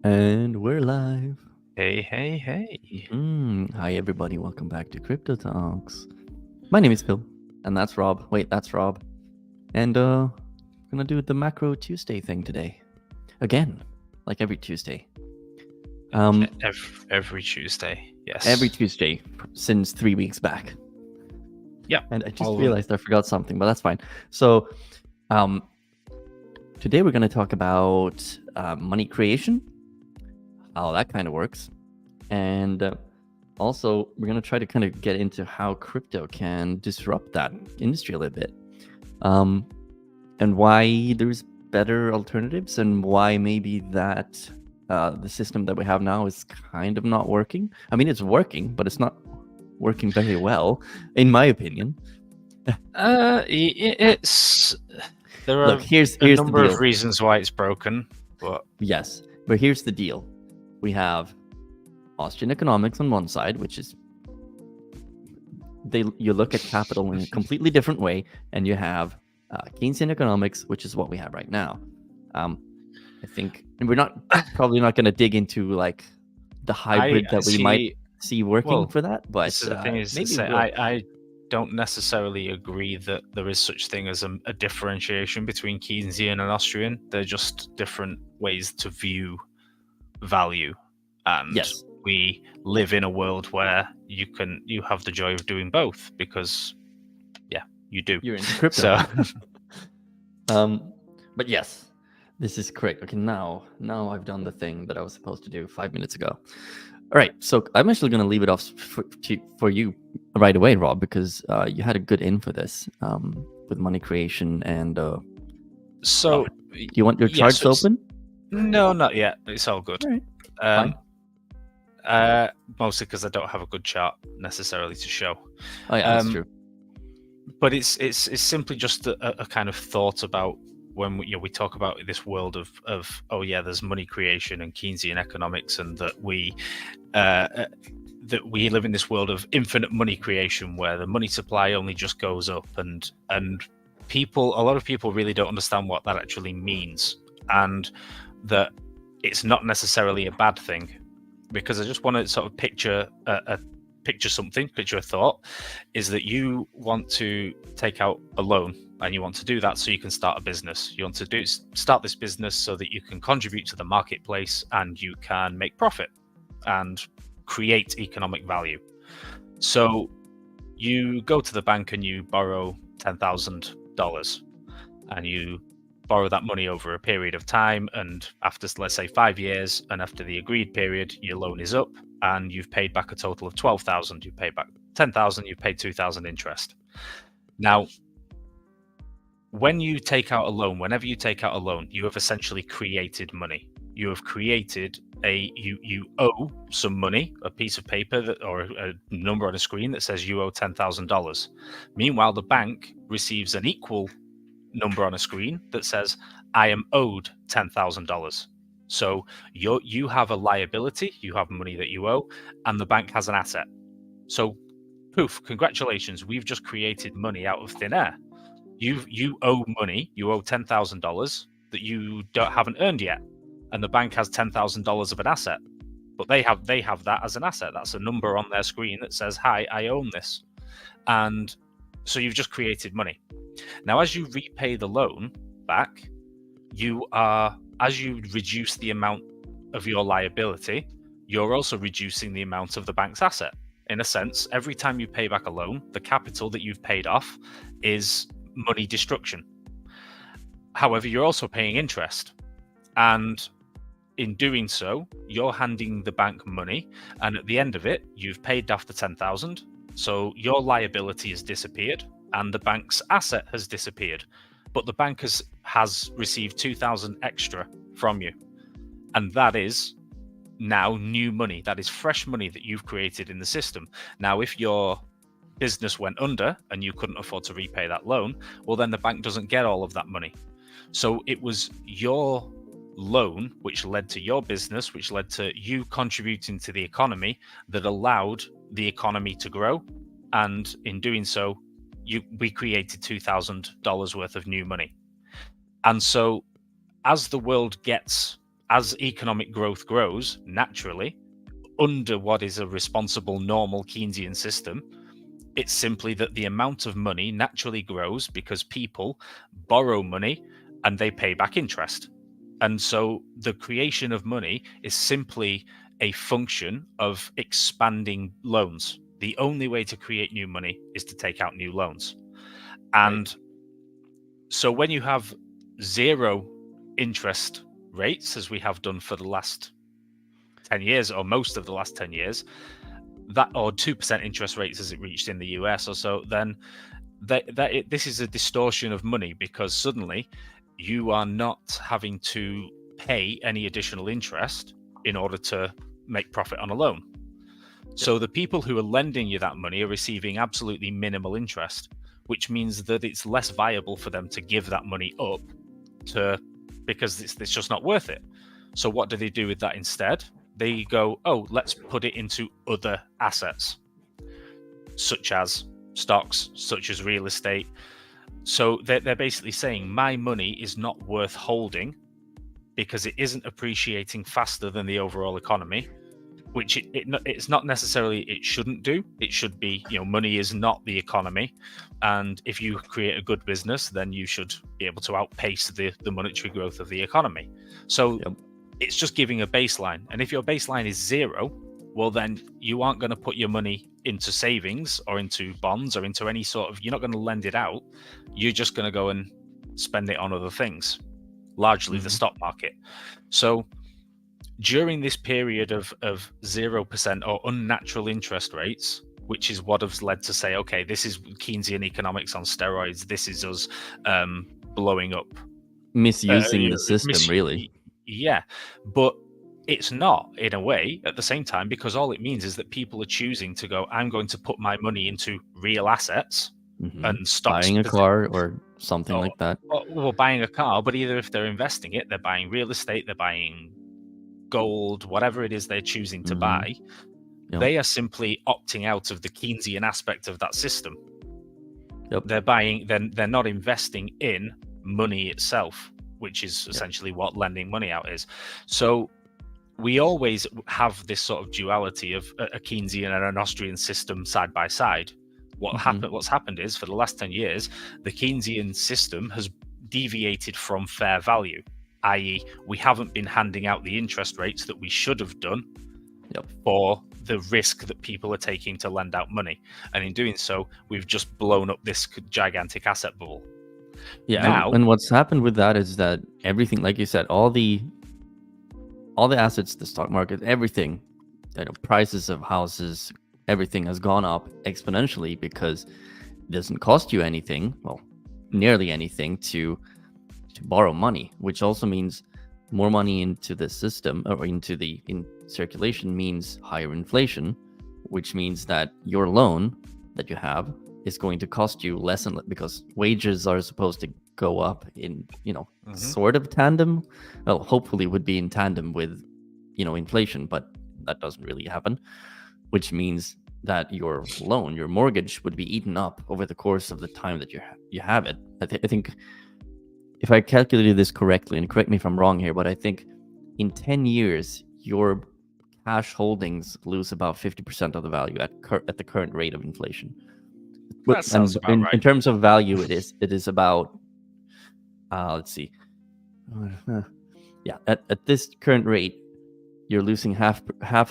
And we're live. Hey, hey, hey. Hi, everybody. Welcome back to Crypto Talks. My name is Phil, and that's Rob. Wait, that's Rob. And we're gonna do the Macro Tuesday thing today, again, like every Tuesday. Every Tuesday, yes. Every Tuesday since 3 weeks back. Yeah. And I just realized I forgot something, but that's fine. So, today we're gonna talk about money creation, how that kind of works, and also, we're going to try to kind of get into how crypto can disrupt that industry a little bit. And why there's better alternatives and why maybe that the system that we have now is kind of not working. I mean, it's working, but it's not working very well, in my opinion. It's there are here's a number the deal. of reasons why it's broken, but yes, but here's the deal: we have Austrian economics on one side, which is you look at capital in a completely different way, and you have Keynesian economics, which is what we have right now. I think we're probably not going to dig into like the hybrid that we might see working for that, but this is the thing is I don't necessarily agree that there is such thing as a differentiation between Keynesian and Austrian. They're just different ways to view value, and yes, we live in a world where you have the joy of doing both because you do. You're into crypto. So but yes, this is correct. Okay, now I've done the thing that I was supposed to do 5 minutes ago. All right, so I'm actually going to leave it off for you right away, Rob, because you had a good in for this with money creation and. So, do you want your charts open? No, not yet. It's all good. All right. Fine. Mostly because I don't have a good chart necessarily to show. Oh yeah, that's true. But it's simply just a kind of thought about when we talk about this world of there's money creation and Keynesian economics, and that we live in this world of infinite money creation where the money supply only just goes up, and a lot of people really don't understand what that actually means, and that it's not necessarily a bad thing, because I just want to sort of picture a thought, is that you want to take out a loan and you want to do that so you can start a business. You want to start this business so that you can contribute to the marketplace and you can make profit and create economic value. So you go to the bank and you borrow $10,000 and you borrow that money over a period of time, and after, let's say, 5 years, and after the agreed period, your loan is up and you've paid back a total of $12,000. You've paid back $10,000, you've paid $2,000 interest. Now, when you take out a loan, whenever you take out a loan, you have essentially created money. You have created you owe some money, a piece of paper or a number on a screen that says you owe $10,000. Meanwhile, the bank receives an equal number on a screen that says I am owed $10,000. So you have a liability, you have money that you owe, and the bank has an asset. So poof, congratulations, we've just created money out of thin air. You owe money, you owe $10,000 that you haven't earned yet, and the bank has $10,000 of an asset, but they have that as an asset. That's a number on their screen that says, hi, I own this. And so you've just created money. Now, as you repay the loan back, as you reduce the amount of your liability, you're also reducing the amount of the bank's asset. In a sense, every time you pay back a loan, the capital that you've paid off is money destruction. However, you're also paying interest. And in doing so, you're handing the bank money. And at the end of it, you've paid off the $10,000. So your liability has disappeared and the bank's asset has disappeared. But the bank has received $2,000 extra from you. And that is now new money. That is fresh money that you've created in the system. Now, if your business went under and you couldn't afford to repay that loan, well, then the bank doesn't get all of that money. So it was your loan which led to your business, which led to you contributing to the economy, that allowed the economy to grow. And in doing so, we created $2,000 worth of new money. And so as the world gets as economic growth grows naturally under what is a responsible, normal Keynesian system, it's simply that the amount of money naturally grows because people borrow money and they pay back interest. And so the creation of money is simply a function of expanding loans. The only way to create new money is to take out new loans. And so when you have zero interest rates, as we have done for the last 10 years, or most of the last 10 years, that, or 2% interest rates as it reached in the US or so, then this is a distortion of money, because suddenly you are not having to pay any additional interest in order to make profit on a loan. So the people who are lending you that money are receiving absolutely minimal interest, which means that it's less viable for them to give that money up because it's just not worth it. So what do they do with that instead? They go, oh, let's put it into other assets, such as stocks, such as real estate. So they're basically saying my money is not worth holding because it isn't appreciating faster than the overall economy, which it's not necessarily it shouldn't do. It should be, money is not the economy. And if you create a good business, then you should be able to outpace the monetary growth of the economy. So it's just giving a baseline. And if your baseline is zero, well, then you aren't going to put your money into savings or into bonds or into any sort of, you're not going to lend it out. You're just going to go and spend it on other things, largely the stock market. So during this period of 0% or unnatural interest rates, which is what has led to say, okay, this is Keynesian economics on steroids. This is us blowing up. Misusing the system, really. Yeah, but it's not, in a way, at the same time, because all it means is that people are choosing to go, I'm going to put my money into real assets and stocks. Buying a car or something like that. Or buying a car, but either if they're investing it, they're buying real estate, they're buying gold, whatever it is they're choosing to buy. They are simply opting out of the Keynesian aspect of that system. They're buying, they're not investing in money itself, which is essentially what lending money out is. So we always have this sort of duality of a Keynesian and an Austrian system side by side. What's happened is, for the last 10 years, the Keynesian system has deviated from fair value, i.e. we haven't been handing out the interest rates that we should have done for the risk that people are taking to lend out money. And in doing so, we've just blown up this gigantic asset bubble. And what's happened with that is that everything, like you said, all the assets, the stock market, everything, prices of houses, everything has gone up exponentially because it doesn't cost you anything, well, nearly anything, to borrow money, which also means more money into the system or in circulation means higher inflation, which means that your loan that you have is going to cost you less, and because wages are supposed to go up in, sort of tandem. Well, hopefully would be in tandem with, inflation, but that doesn't really happen, which means that your loan, your mortgage, would be eaten up over the course of the time that you have it. I think, if I calculated this correctly, and correct me if I'm wrong here, but I think in 10 years, your cash holdings lose about 50% of the value at the current rate of inflation. That sounds about right. In terms of value, it is about, let's see. At this current rate, you're losing half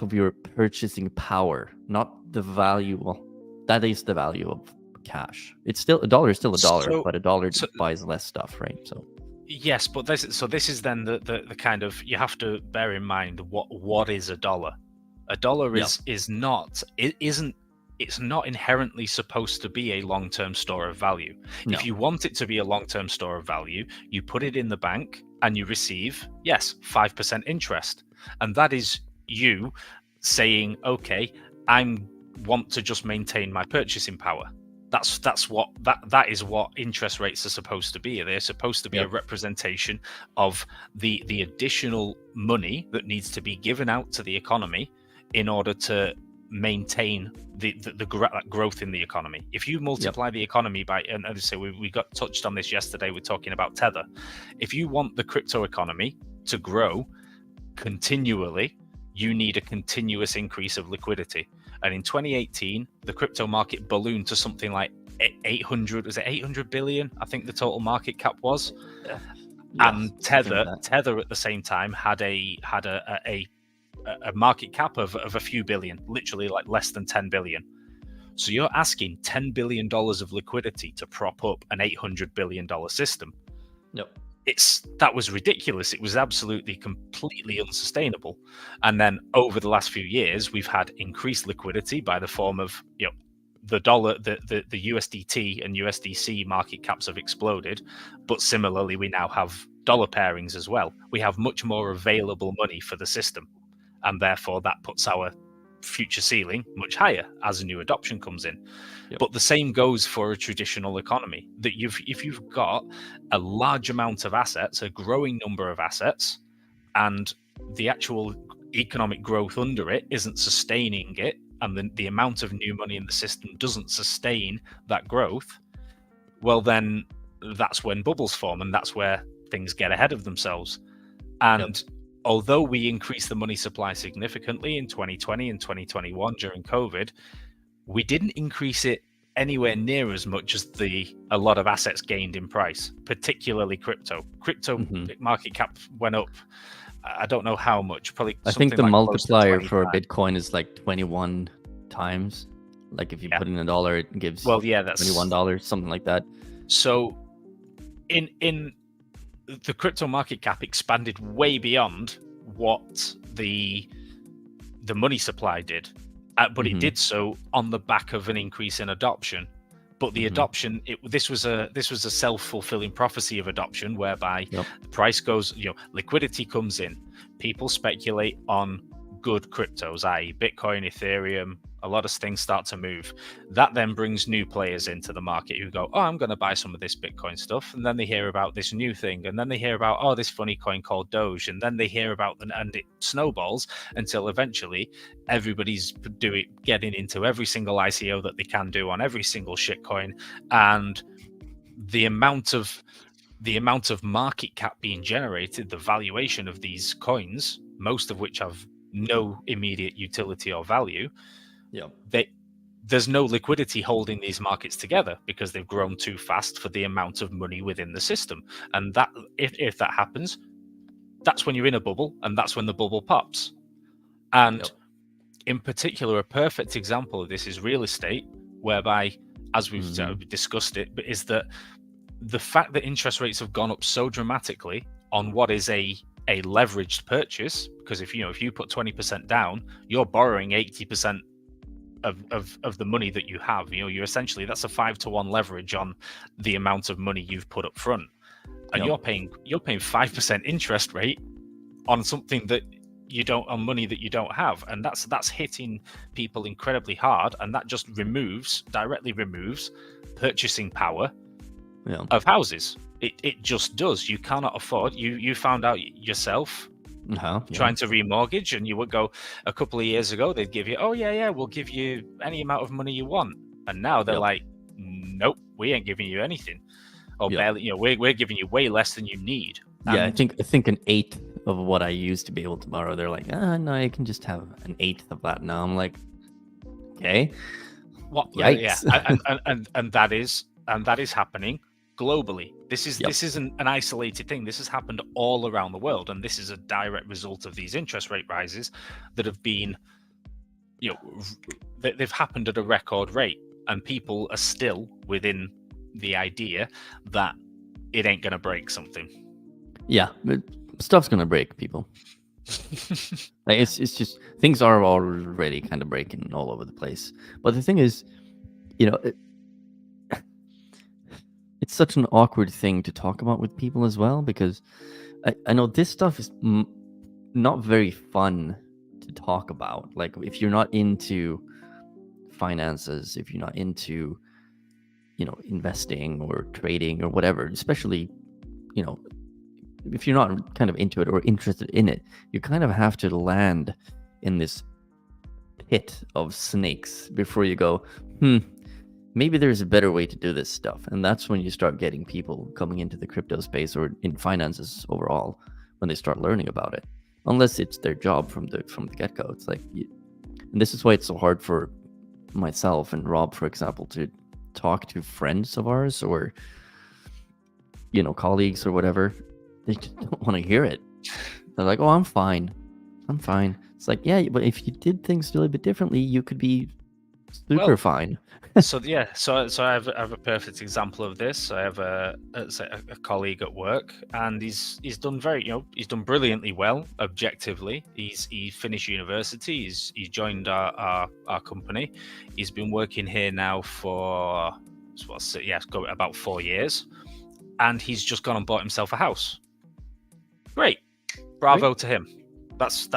of your purchasing power, not the value. Well, that is the value of cash. It's still a dollar, but a dollar buys less stuff, right? So yes, but this is then the kind of, you have to bear in mind what is a dollar. A dollar it's not inherently supposed to be a long-term store of value. No. If you want it to be a long-term store of value, you put it in the bank and you receive 5% interest, and that is you saying, okay, I want to just maintain my purchasing power. That is what interest rates are supposed to be. They're supposed to be a representation of the additional money that needs to be given out to the economy in order to maintain the growth in the economy. If you multiply the economy by, and as I say, we got touched on this yesterday, we're talking about Tether. If you want the crypto economy to grow continually, you need a continuous increase of liquidity. And in 2018, the crypto market ballooned to something like 800 billion, I think the total market cap was. Yeah. And Yes, something like Tether at the same time had a market cap of a few billion, literally like less than 10 billion. So you're asking $10 billion of liquidity to prop up an $800 billion system. Yep. That was ridiculous. It was absolutely completely unsustainable. And then over the last few years, we've had increased liquidity by the form of, you know, the dollar, the USDT and USDC market caps have exploded, but similarly, we now have dollar pairings as well. We have much more available money for the system, and therefore that puts our future ceiling much higher as a new adoption comes in. Yep. But the same goes for a traditional economy. That if you've got a large amount of assets, a growing number of assets, and the actual economic growth under it isn't sustaining it, and the amount of new money in the system doesn't sustain that growth, well, then that's when bubbles form, and that's where things get ahead of themselves. And although we increased the money supply significantly in 2020 and 2021 during COVID, we didn't increase it anywhere near as much as a lot of assets gained in price, particularly crypto. Crypto market cap went up, I don't know how much, probably. I think the like multiplier for Bitcoin is like 21 times. Like if you put in $1, it gives that's $21, something like that. So in the crypto market cap expanded way beyond what the money supply did, but it did so on the back of an increase in adoption. But the adoption, this was a self-fulfilling prophecy of adoption, whereby the price goes, liquidity comes in, people speculate on good cryptos, i.e. Bitcoin, Ethereum, a lot of things start to move. That then brings new players into the market who go, oh, I'm going to buy some of this Bitcoin stuff. And then they hear about this new thing. And then they hear about, oh, this funny coin called Doge. And then they hear about, and it snowballs until eventually everybody's getting into every single ICO that they can do on every single shitcoin. And the amount of market cap being generated, the valuation of these coins, most of which have no immediate utility or value, there's no liquidity holding these markets together because they've grown too fast for the amount of money within the system. And that, if that happens, that's when you're in a bubble, and that's when the bubble pops. And in particular, a perfect example of this is real estate, whereby, as we've discussed it, is that the fact that interest rates have gone up so dramatically on what is a leveraged purchase, because if you put 20% down, you're borrowing 80% of the money that you have. You're essentially, that's a 5-to-1 leverage on the amount of money you've put up front, and you're paying 5% interest rate on something that you don't, on money that you don't have, and that's hitting people incredibly hard, and that just directly removes purchasing power of houses. It just does. You cannot afford. You found out yourself trying to remortgage, and you would go, a couple of years ago they'd give you, we'll give you any amount of money you want, and now they're like, nope, we ain't giving you anything, or barely. We're giving you way less than you need. And I think an eighth of what I used to be able to borrow, they're like, no, you can just have an eighth of that now. I'm like, okay, what? Yikes. And that is happening globally. This isn't an isolated thing. This has happened all around the world, and this is a direct result of these interest rate rises that have been, they've happened at a record rate, and people are still within the idea that it ain't gonna break something. Yeah, but stuff's gonna break, people. Like it's just, things are already kind of breaking all over the place. But the thing is, it's such an awkward thing to talk about with people as well, because I know this stuff is not very fun to talk about. Like, if you're not into finances, if you're not into, investing or trading or whatever, especially, if you're not kind of into it or interested in it, you kind of have to land in this pit of snakes before you go, maybe there's a better way to do this stuff. And that's when you start getting people coming into the crypto space or in finances overall, when they start learning about it. unless it's their job from the get-go. It's like, and this is why it's so hard for myself and Rob, for example, to talk to friends of ours or colleagues or whatever. They just don't want to hear it. They're like, oh, I'm fine. It's like, yeah, but if you did things a little bit differently, you could be super fine. So I have a perfect example of this. I have a colleague at work, and he's done he's done brilliantly well objectively. He finished university. He's joined our company. He's been working here now for about 4 years, and he's just gone and bought himself a house. Great, bravo to him. That's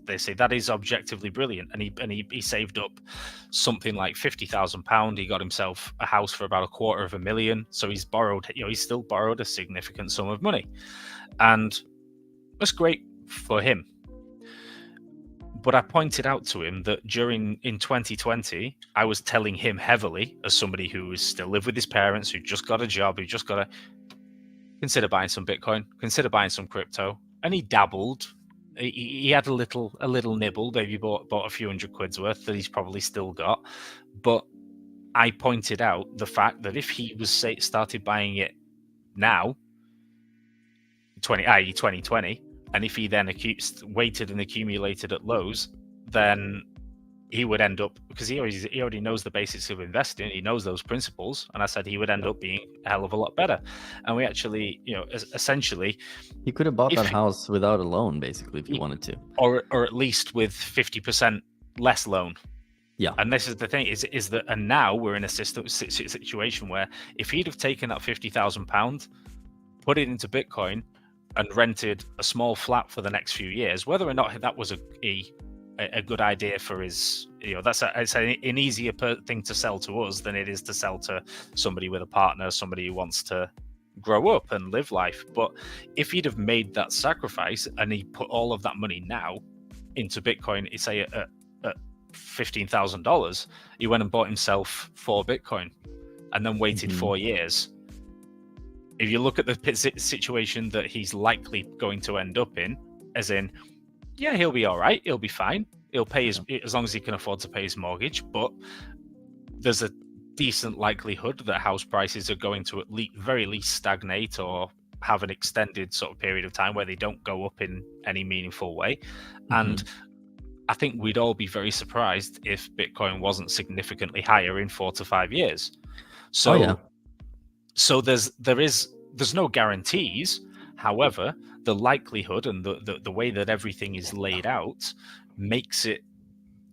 they say that is objectively brilliant, and he saved up something like £50,000. He got himself a house for about £250,000. So he's still borrowed a significant sum of money, and that's great for him. But I pointed out to him that in 2020, I was telling him heavily, as somebody who is still live with his parents, who just got a job, who just got to consider buying some Bitcoin, consider buying some crypto, and he dabbled. He had a little nibble, maybe bought a few £100 worth that he's probably still got. But I pointed out the fact that if he was started buying it now, 2020, and if he then waited and accumulated at lows, then he would end up, because he already knows the basics of investing, he knows those principles, and I said he would end up being a hell of a lot better. And we actually, essentially, he could have bought that house without a loan, basically, if he wanted to, or at least with 50% less loan. Yeah. And this is the thing, is that, and now we're in a situation where if he'd have taken that £50,000, put it into Bitcoin, and rented a small flat for the next few years, whether or not that was a good idea for his, it's an easier thing to sell to us than it is to sell to somebody with a partner, somebody who wants to grow up and live life. But if he'd have made that sacrifice and he put all of that money now into Bitcoin, say at $15,000, he went and bought himself 4 Bitcoin and then waited 4 years. If you look at the situation that he's likely going to end up in, as in, yeah, he'll be all right. He'll be fine. He'll pay as long as he can afford to pay his mortgage. But there's a decent likelihood that house prices are going to very least stagnate or have an extended sort of period of time where they don't go up in any meaningful way. And I think we'd all be very surprised if Bitcoin wasn't significantly higher in 4 to 5 years. So, So there's no guarantees. However, the likelihood and the way that everything is laid out makes it,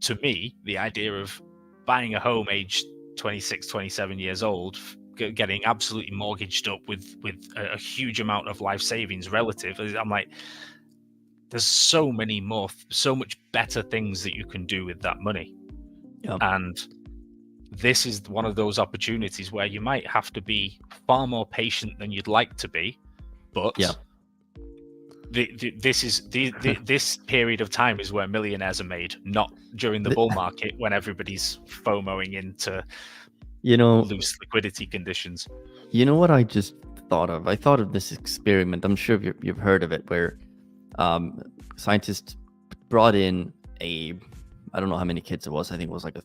to me, the idea of buying a home aged 26, 27 years old, getting absolutely mortgaged up with a huge amount of life savings relative. I'm like, there's so much better things that you can do with that money. Yep. And this is one of those opportunities where you might have to be far more patient than you'd like to be, but this period of time is where millionaires are made, not during the bull market when everybody's FOMOing into loose liquidity conditions. You know what I just thought of? I thought of this experiment. I'm sure you've heard of it, where scientists brought in I don't know how many kids it was. I think it was like a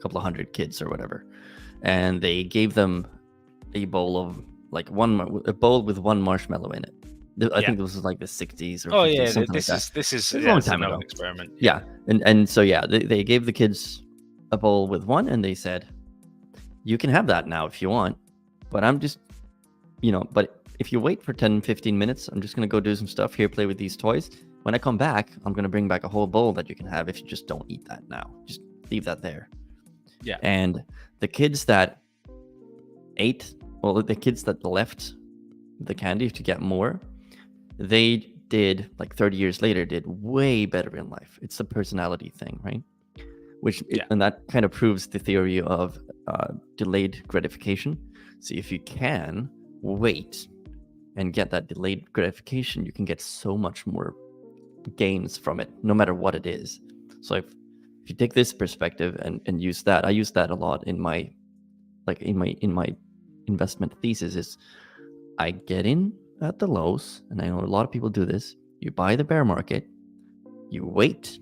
couple of hundred kids or whatever, and they gave them a bowl of a bowl with one marshmallow in it. I think this was like the 60s or 50s, something like that. This is a long time ago. Experiment. And so they gave the kids a bowl with one, and they said, you can have that now if you want, but I'm just but if you wait for 10-15 minutes, I'm just gonna go do some stuff here, play with these toys. When I come back, I'm gonna bring back a whole bowl that you can have if you just don't eat that now. Just leave that there. Yeah. And the kids that the kids that left the candy to get more, they did, like 30 years later, did way better in life. It's a personality thing, right? And that kind of proves the theory of delayed gratification. So if you can wait and get that delayed gratification, you can get so much more gains from it, no matter what it is. So if you take this perspective and use that, I use that a lot in my investment thesis, is I get in at the lows, and I know a lot of people do this. You buy the bear market, you wait,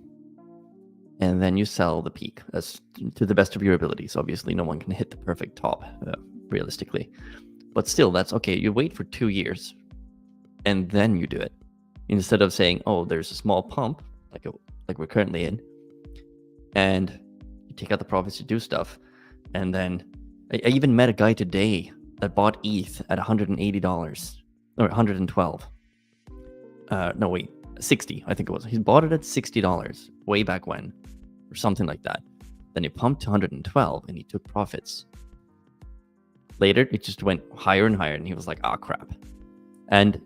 and then you sell the peak as to the best of your abilities. Obviously, no one can hit the perfect top, realistically. But still, that's okay. You wait for 2 years, and then you do it. Instead of saying, oh, there's a small pump, like we're currently in, and you take out the profits, you do stuff. And then I even met a guy today that bought ETH at $180 or 112. No, wait, 60, I think it was. He bought it at $60 way back when, or something like that. Then he pumped to 112 and he took profits. Later, it just went higher and higher, and he was like, "Ah, crap." And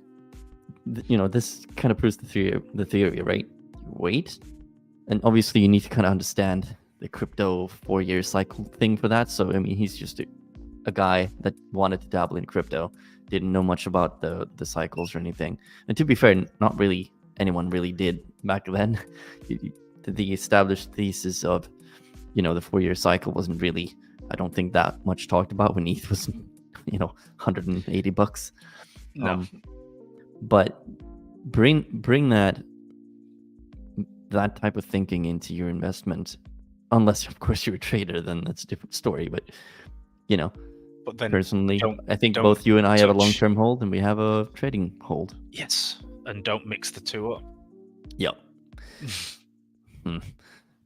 this kind of proves the theory, right? You wait, and obviously you need to kind of understand the crypto 4-year cycle thing for that. So I mean, he's just a guy that wanted to dabble in crypto, didn't know much about the cycles or anything. And to be fair, not really anyone really did back then. The established thesis of the 4-year cycle wasn't really, I don't think, that much talked about when ETH was $180. No. But bring that type of thinking into your investment, unless of course you're a trader, then that's a different story. But But then personally, I think both you and I have a long-term hold and we have a trading hold. Yes, and don't mix the two up. Yep.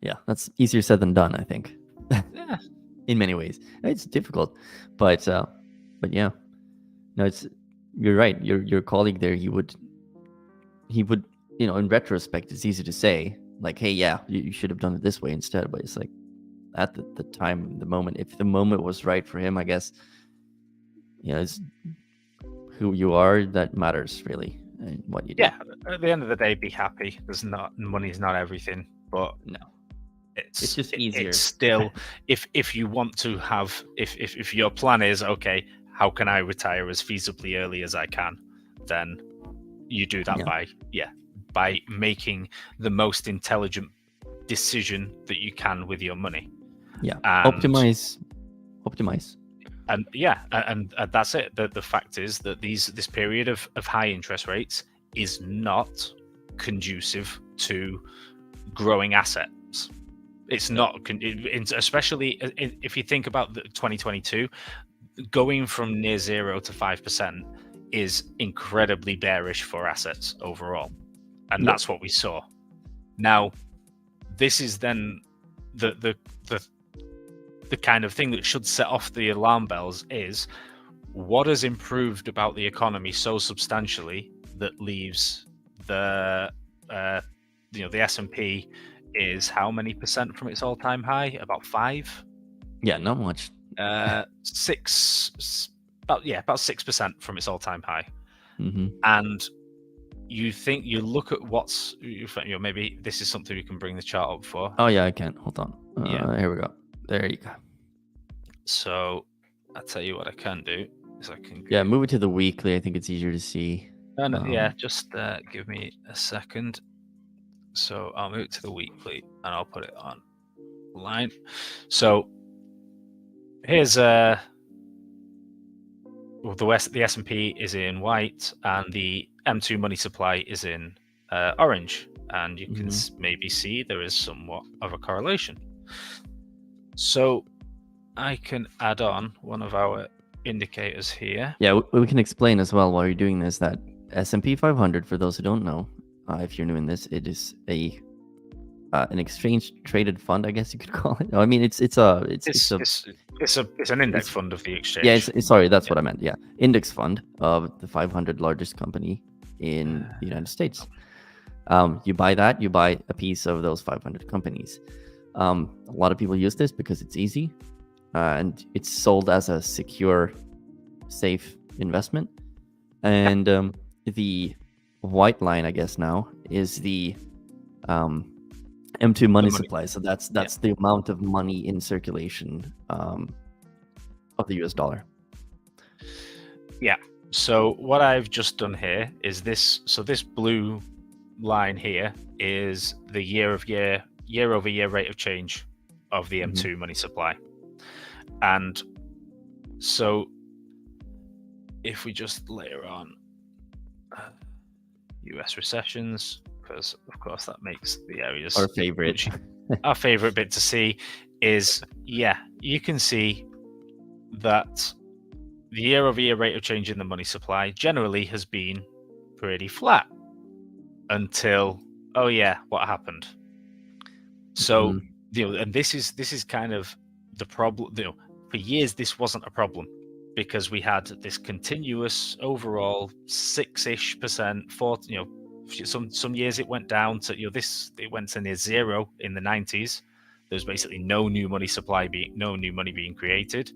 Yeah, that's easier said than done, I think. Yeah. In many ways, it's difficult, but yeah, no, you're right. Your colleague there, he would, in retrospect, it's easy to say like, hey, yeah, you should have done it this way instead. But it's like at the time, the moment, if the moment was right for him, I guess, it's who you are that matters really, and what you do. Yeah, at the end of the day, be happy. Money's not everything, but no. It's just easier. It's still, if you want to have, if your plan is, okay, how can I retire as feasibly early as I can, then you do that by making the most intelligent decision that you can with your money. Yeah, optimize. And and that's it. The fact is that this period of high interest rates is not conducive to growing assets. It's not, especially if you think about 2022, going from near 0 to 5% is incredibly bearish for assets overall. And that's what we saw. Now, this is then the kind of thing that should set off the alarm bells is what has improved about the economy so substantially that leaves the S&P is how many percent from its all-time high? About 5? Yeah, not much. 6, about 6% from its all-time high. Mm-hmm. And you look at maybe this is something we can bring the chart up for. Oh yeah, I can. Hold on. Here we go. There you go. So I'll tell you what I can do is I can move it to the weekly. I think it's easier to see. Just give me a second. So I'll move it to the weekly and I'll put it on line. So here's the S&P is in white and the M2 money supply is in orange, and you can maybe see there is somewhat of a correlation. So I can add on one of our indicators here. Yeah, we can explain as well while you're doing this that S&P 500, for those who don't know, if you're new in this, it is an exchange traded fund, I guess you could call it. I mean, it's an index fund of the exchange. Yeah, sorry, that's what I meant. Yeah, index fund of the 500 largest company in the United States. You buy that, you buy a piece of those 500 companies. A lot of people use this because it's easy, and it's sold as a secure, safe investment. And the white line, I guess now, is the M2 money supply. So that's the amount of money in circulation of the US dollar. Yeah. So what I've just done here is this. So this blue line here is the year-over-year rate of change of the M2 money supply. And so if we just layer on US recessions because of course that makes the areas Our favorite. our favorite bit to see is, you can see that the year-over-year rate of change in the money supply generally has been pretty flat until, what happened? So, Mhm. and this is kind of the problem. For years, this wasn't a problem because we had this continuous overall 6-ish%, 4. Some years it went down to it went to near zero in the 90s. There's basically no new money being created.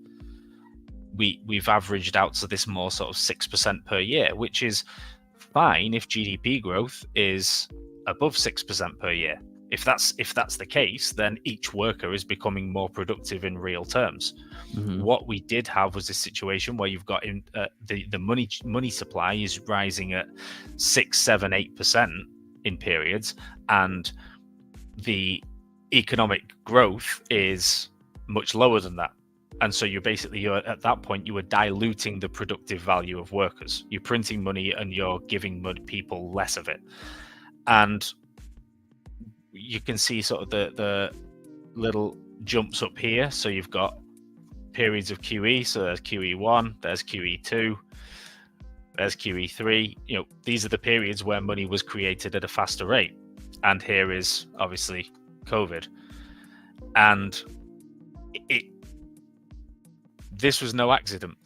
We've averaged out to this more sort of 6% per year, which is fine if GDP growth is above 6% per year. If that's the case, then each worker is becoming more productive in real terms. Mhm. What we did have was this situation where you've got the money supply is rising at 6, 7, 8% in periods, and the economic growth is much lower than that. And so you're at that point you were diluting the productive value of workers. You're printing money and you're giving people less of it. And you can see sort of the little jumps up here. So you've got periods of QE. So there's QE1, there's QE2, there's QE3. These are the periods where money was created at a faster rate. And here is obviously COVID. And this was no accident.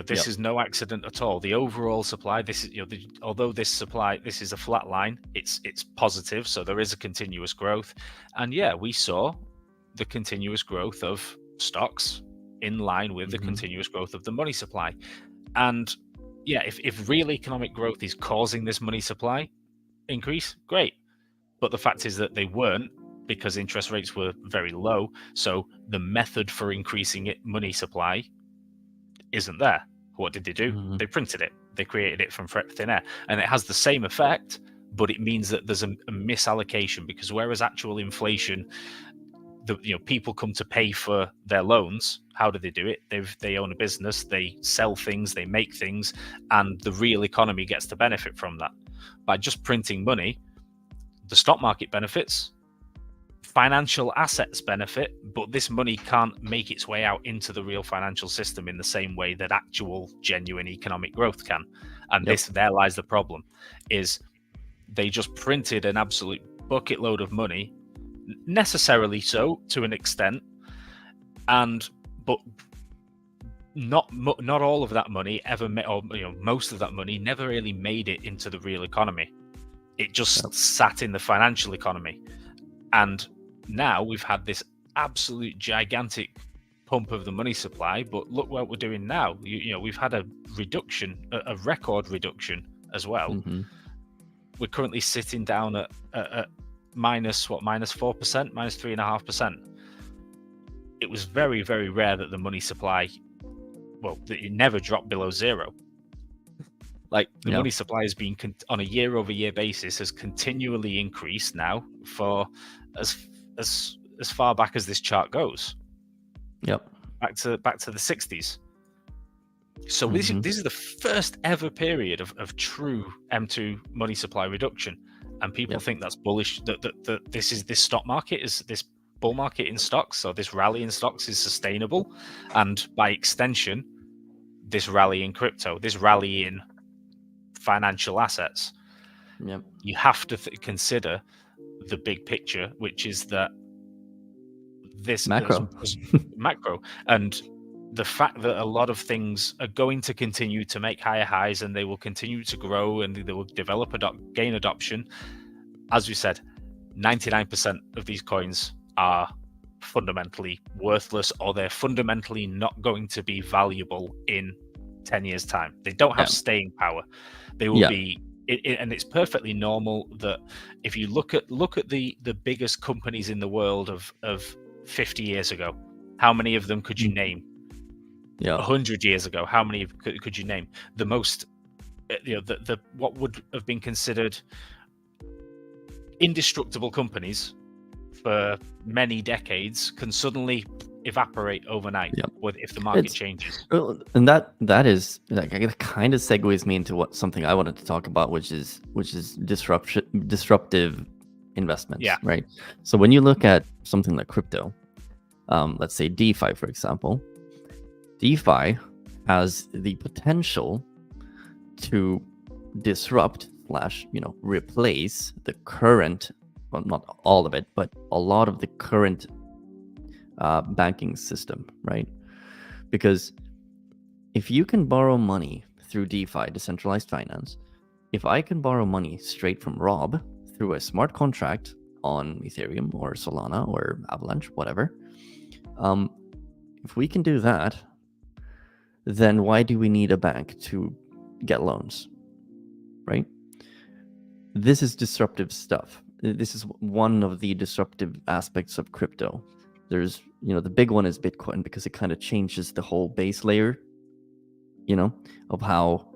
This is no accident at all. The overall supply, this is, although this is a flat line, it's positive. So there is a continuous growth. And we saw the continuous growth of stocks in line with the continuous growth of the money supply. And if real economic growth is causing this money supply increase, great. But the fact is that they weren't, because interest rates were very low. So the method for increasing money supply isn't there. What did they do? They printed it. They created it from thin air. And it has the same effect, but it means that there's a misallocation, because whereas actual inflation, people come to pay for their loans, how do they do it? They own a business, they sell things, they make things, and the real economy gets to benefit from that. By just printing money, the stock market benefits, financial assets benefit, but this money can't make its way out into the real financial system in the same way that actual genuine economic growth can. And there lies the problem, is they just printed an absolute bucket load of money, necessarily so to an extent, but not all of that money ever most of that money never really made it into the real economy. It just sat in the financial economy. And now we've had this absolute gigantic pump of the money supply, but look what we're doing now. We've had a reduction, a record reduction as well. We're currently sitting down at minus 4%, minus 3.5%. It was very, very rare that the money supply, it never dropped below zero. Like the money supply has been on a year-over-year basis has continually increased now for as far back as this chart goes. Back to the 60s. So this is the first ever period of true M2 money supply reduction, and people think that's bullish. That this stock market is this bull market in stocks, so this rally in stocks is sustainable, and by extension, this rally in crypto, this rally in financial assets. You have to consider the big picture, which is that this macro, and the fact that a lot of things are going to continue to make higher highs, and they will continue to grow, and they will develop gain adoption. As we said, 99% of these coins are fundamentally worthless, or they're fundamentally not going to be valuable in 10 years' time. They don't have staying power. They will be, and it's perfectly normal that if you look at the biggest companies in the world of 50 years ago, how many of them could you name? 100 years ago, how many could you name? The most, the what would have been considered indestructible companies for many decades can suddenly evaporate overnight Yep. if the market It's- changes. Well, and that is like it kind of segues me into something I wanted to talk about, which is disruptive investments. Yeah. Right. So when you look at something like crypto, let's say DeFi, for example, DeFi has the potential to disrupt / replace the current, well, not all of it, but a lot of the current banking system, right? Because if you can borrow money through DeFi, decentralized finance, if I can borrow money straight from Rob through a smart contract on Ethereum or Solana or Avalanche, whatever, if we can do that, then why do we need a bank to get loans, right? This is disruptive stuff. This is one of the disruptive aspects of crypto. There's, the big one is Bitcoin, because it kind of changes the whole base layer, of how,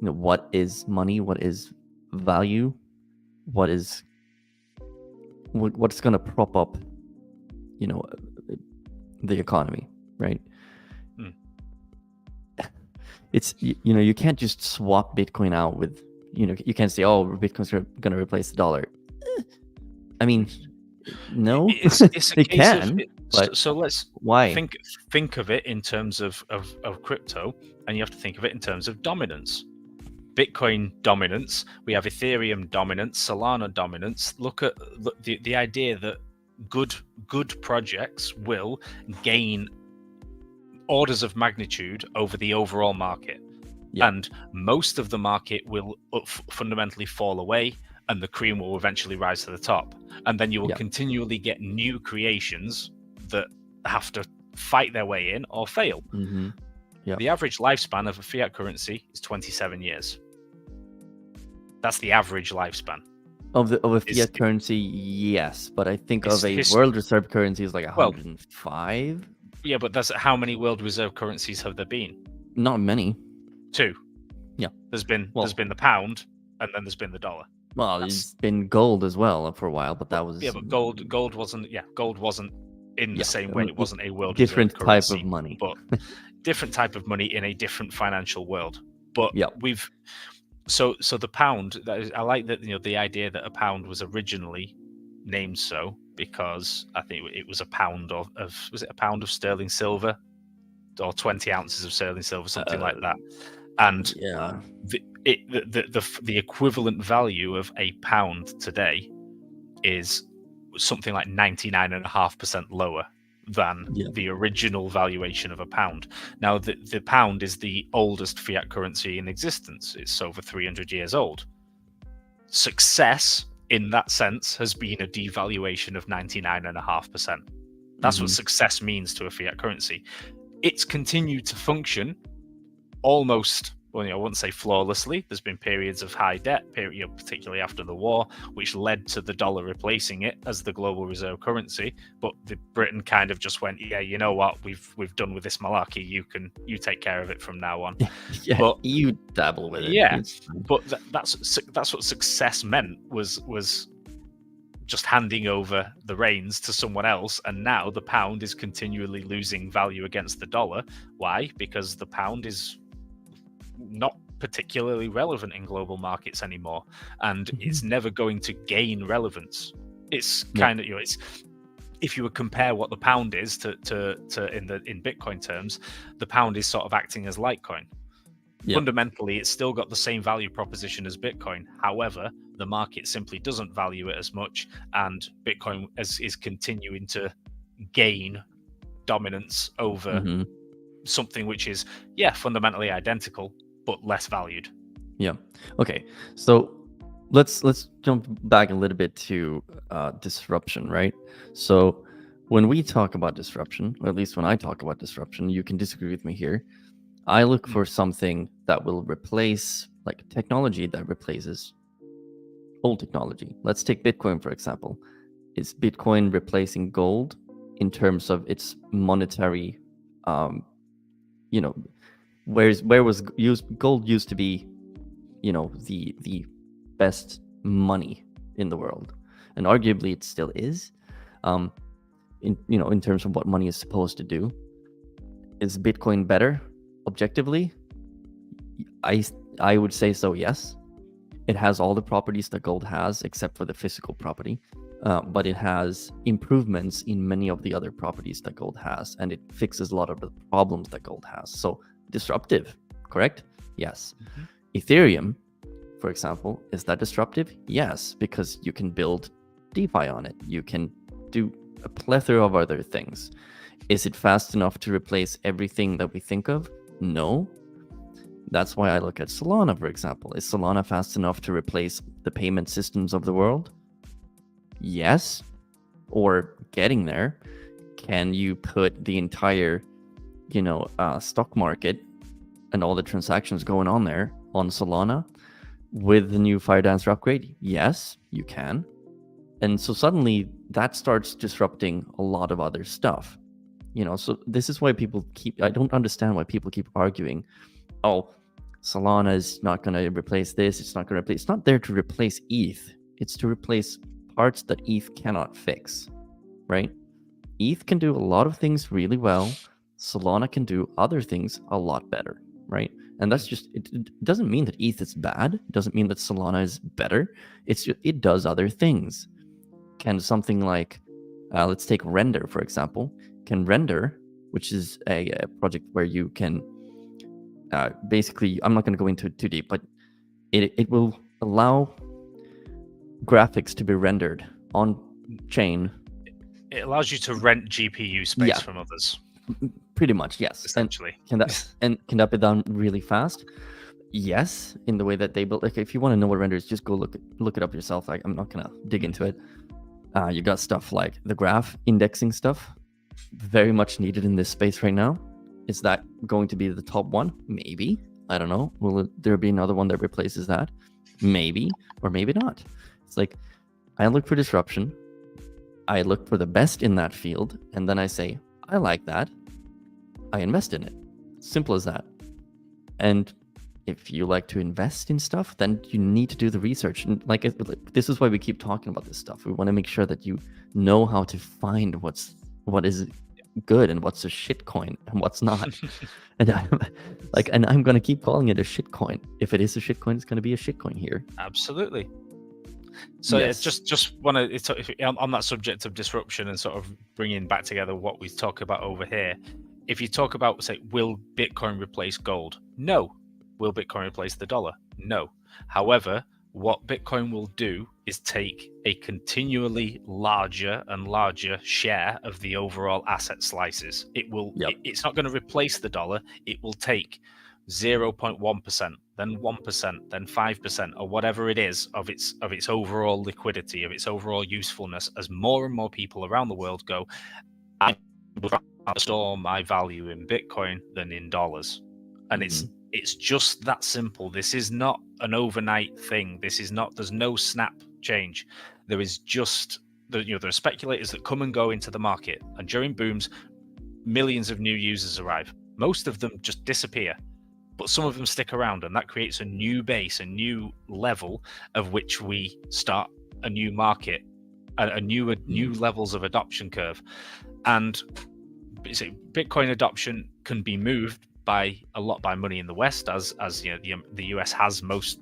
what is money, what is value, what's going to prop up, the economy, right? It's, you can't just swap Bitcoin out with, you can't say, oh, Bitcoin's going to replace the dollar. I mean, no, it's they can. But so let's why think of it in terms of crypto, and you have to think of it in terms of dominance. Bitcoin dominance, we have Ethereum dominance, Solana dominance. Look at the idea that good projects will gain orders of magnitude over the overall market. Yeah. And most of the market will fundamentally fall away, and the cream will eventually rise to the top. And then you will continually get new creations that have to fight their way in or fail. Mm-hmm. Yeah. The average lifespan of a fiat currency is 27 years. That's the average lifespan. Of a fiat currency, yes. But I think of a world reserve currency is like 105. Yeah, but that's how many world reserve currencies have there been? Not many. 2. Yeah. There's been the pound, and then there's been the dollar. Well, there's been gold as well for a while, but that was but gold wasn't in the same way. It wasn't a world different reserve type currency, of money, but different type of money in a different financial world. But we've so the pound. I like that, the idea that a pound was originally named so because I think it was a pound of was it a pound of sterling silver or 20 ounces of sterling silver, something like that. And the equivalent value of a pound today is something like 99.5% lower than the original valuation of a pound. Now, the pound is the oldest fiat currency in existence. It's over 300 years old. Success, in that sense, has been a devaluation of 99.5%. That's what success means to a fiat currency. It's continued to function almost, I wouldn't say flawlessly. There's been periods of high debt, particularly after the war, which led to the dollar replacing it as the global reserve currency. But Britain kind of just went, yeah, you know what, we've done with this malarkey. You take care of it from now on. But you dabble with it. Yeah, but that's what success meant was just handing over the reins to someone else. And now the pound is continually losing value against the dollar. Why? Because the pound is not particularly relevant in global markets anymore, and it's never going to gain relevance. It's kind of, it's, if you would compare what the pound is to in Bitcoin terms, the pound is sort of acting as Litecoin. Fundamentally, it's still got the same value proposition as Bitcoin. However, the market simply doesn't value it as much, and Bitcoin is continuing to gain dominance over something which is fundamentally identical but less valued. Okay, so let's jump back a little bit to disruption, right? So when we talk about disruption, or at least when I talk about disruption, you can disagree with me here, I look for something that will replace, like technology that replaces old technology. Let's take Bitcoin, for example. Is Bitcoin replacing gold in terms of its monetary, where was gold used to be, the best money in the world, and arguably it still is. in terms of what money is supposed to do. Is Bitcoin better objectively? I would say so, yes. It has all the properties that gold has, except for the physical property. But it has improvements in many of the other properties that gold has, and it fixes a lot of the problems that gold has. So disruptive, correct? Yes. Mhm. Ethereum, for example, is that disruptive? Yes, because you can build DeFi on it. You can do a plethora of other things. Is it fast enough to replace everything that we think of? No. That's why I look at Solana, for example. Is Solana fast enough to replace the payment systems of the world? Yes. Or getting there. Can you put the entire, stock market and all the transactions going on there on Solana with the new Firedancer upgrade? Yes, you can. And so suddenly that starts disrupting a lot of other stuff. So this is why I don't understand why people keep arguing, oh, Solana is not going to replace this. It's not there to replace ETH. It's to replace parts that ETH cannot fix, right? ETH can do a lot of things really well. Solana can do other things a lot better, right? And that's just, it doesn't mean that ETH is bad. It doesn't mean that Solana is better. It's just, it does other things. Can something like, let's take Render, for example. Can Render, which is a project where you can, basically, I'm not going to go into it too deep, but it will allow graphics to be rendered on chain. It allows you to rent GPU space from others. Pretty much, yes. Essentially. And can that be done really fast? Yes, in the way that they build. Like, if you want to know what Render is, just go look it up yourself. Like, I'm not gonna dig into it. You got stuff like the graph indexing stuff, very much needed in this space right now. Is that going to be the top one? Maybe. I don't know. Will there be another one that replaces that? Maybe, or maybe not. It's like, I look for disruption. I look for the best in that field, and then I say, I like that. I invest in it. Simple as that. And if you like to invest in stuff, then you need to do the research. And this is why we keep talking about this stuff. We want to make sure that you know how to find what is good and what's a shit coin and what's not. and I'm going to keep calling it a shit coin. If it is a shit coin, it's going to be a shit coin here. Absolutely. So Yes. just want to, on that subject of disruption and sort of bringing back together what we talk about over here. If you talk about, say, will Bitcoin replace gold? No. Will Bitcoin replace the dollar? No. However, what Bitcoin will do is take a continually larger and larger share of the overall asset slices. It will. Yep. It's not going to replace the dollar. It will take 0.1%, then 1%, then 5%, or whatever it is of its overall liquidity, of its overall usefulness, as more and more people around the world go, I would rather store my value in Bitcoin than in dollars. And it's just that simple. This is not an overnight thing. There's no snap change. There is just there are speculators that come and go into the market, and during booms, millions of new users arrive. Most of them just disappear, but some of them stick around, and that creates a new base, a new level of which we start a new market, a new levels of adoption curve. And Bitcoin adoption can be moved by money in the West, as the US has most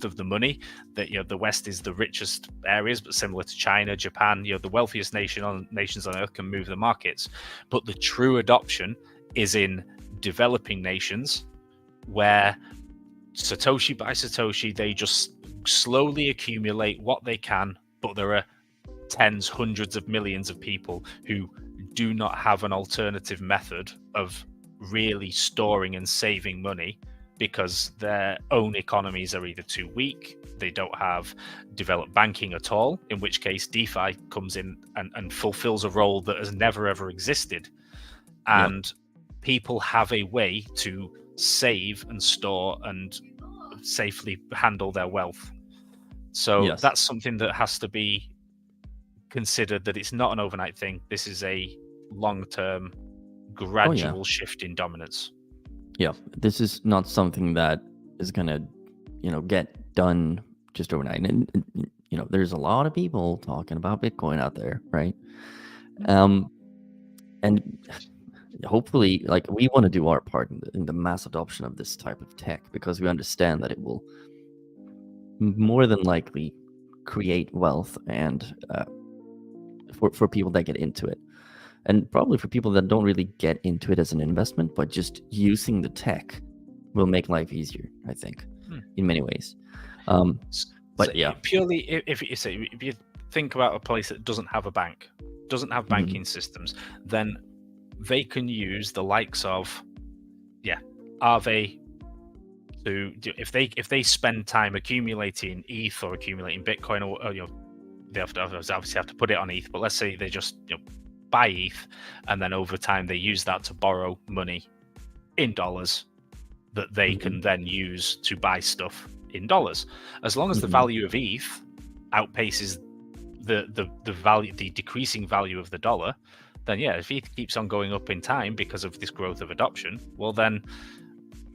of the money. That the West is the richest areas, but similar to China, Japan, the wealthiest nations on earth can move the markets. But the true adoption is in developing nations, where Satoshi by Satoshi, they just slowly accumulate what they can, but there are tens, hundreds of millions of people who do not have an alternative method of really storing and saving money, because their own economies are either too weak, they don't have developed banking at all, in which case DeFi comes in and fulfills a role that has never ever existed. And people have a way to save and store and safely handle their wealth. So that's something that has to be considered, that it's not an overnight thing. This is a long-term, gradual shift in dominance. Yeah, this is not something that is gonna, get done just overnight. And there's a lot of people talking about Bitcoin out there, right? And hopefully, like, we want to do our part in the mass adoption of this type of tech, because we understand that it will more than likely create wealth and for people that get into it, and probably for people that don't really get into it as an investment, but just using the tech will make life easier, I think, in many ways. But So yeah, purely if you think about a place that doesn't have a bank, doesn't have banking systems, then they can use the likes of Aave to if they spend time accumulating ETH or accumulating Bitcoin, or they obviously have to put it on ETH, but let's say they just buy ETH, and then over time they use that to borrow money in dollars that they can then use to buy stuff in dollars. As long as the value of ETH outpaces the value, the decreasing value of the dollar, then if ETH keeps on going up in time because of this growth of adoption, well then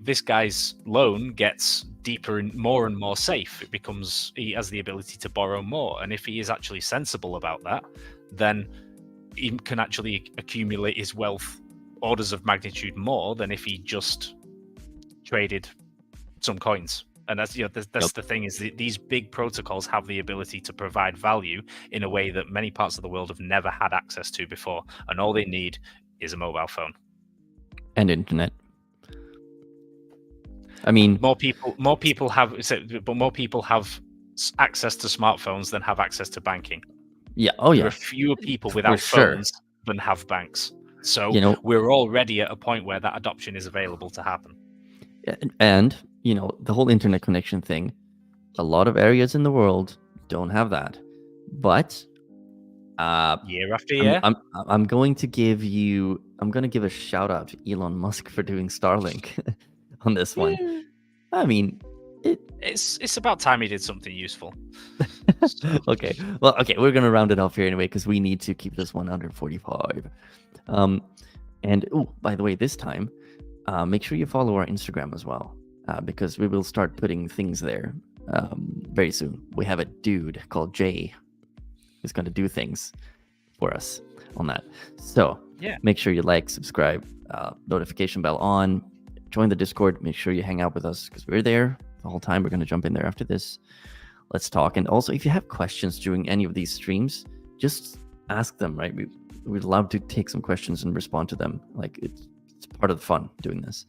this guy's loan gets deeper and more safe. It becomes, he has the ability to borrow more, and if he is actually sensible about that, then he can actually accumulate his wealth orders of magnitude more than if he just traded some coins. And that's the thing, is that these big protocols have the ability to provide value in a way that many parts of the world have never had access to before, and all they need is a mobile phone and internet. I mean, more people have access to smartphones than have access to banking. There are fewer people without phones than have banks. So we're already at a point where that adoption is available to happen. And the whole internet connection thing, a lot of areas in the world don't have that. But year after year, I'm going to give a shout out to Elon Musk for doing Starlink on this one. I mean, it's about time he did something useful. Okay, we're gonna round it off here anyway, because we need to keep this one under 45. And by the way, this time, make sure you follow our Instagram as well, because we will start putting things there very soon. We have a dude called Jay who's going to do things for us on that. So make sure you like, subscribe, notification bell on, join the Discord. Make sure you hang out with us, because we're there the whole time. We're going to jump in there after this. Let's talk. And also, if you have questions during any of these streams, just ask them, right? We'd love to take some questions and respond to them. Like, it's part of the fun doing this.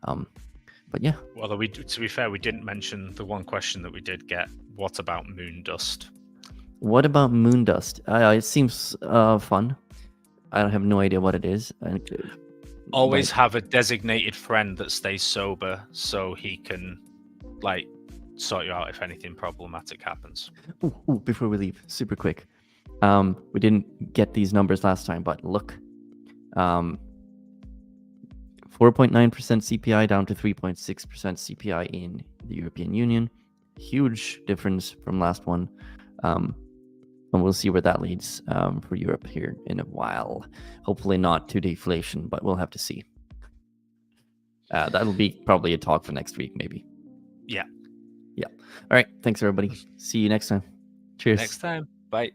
But yeah. Well, to be fair, we didn't mention the one question that we did get. What about moon dust? What about moon dust? It seems fun. I have no idea what it is. Always have a designated friend that stays sober, so he can sort you out if anything problematic happens. Before we leave, super quick. We didn't get these numbers last time, but look. 4.9% CPI down to 3.6% CPI in the European Union. Huge difference from last one. And we'll see where that leads for Europe here in a while. Hopefully not to deflation, but we'll have to see. That'll be probably a talk for next week, maybe. Yeah. All right. Thanks, everybody. See you next time. Cheers. Next time. Bye.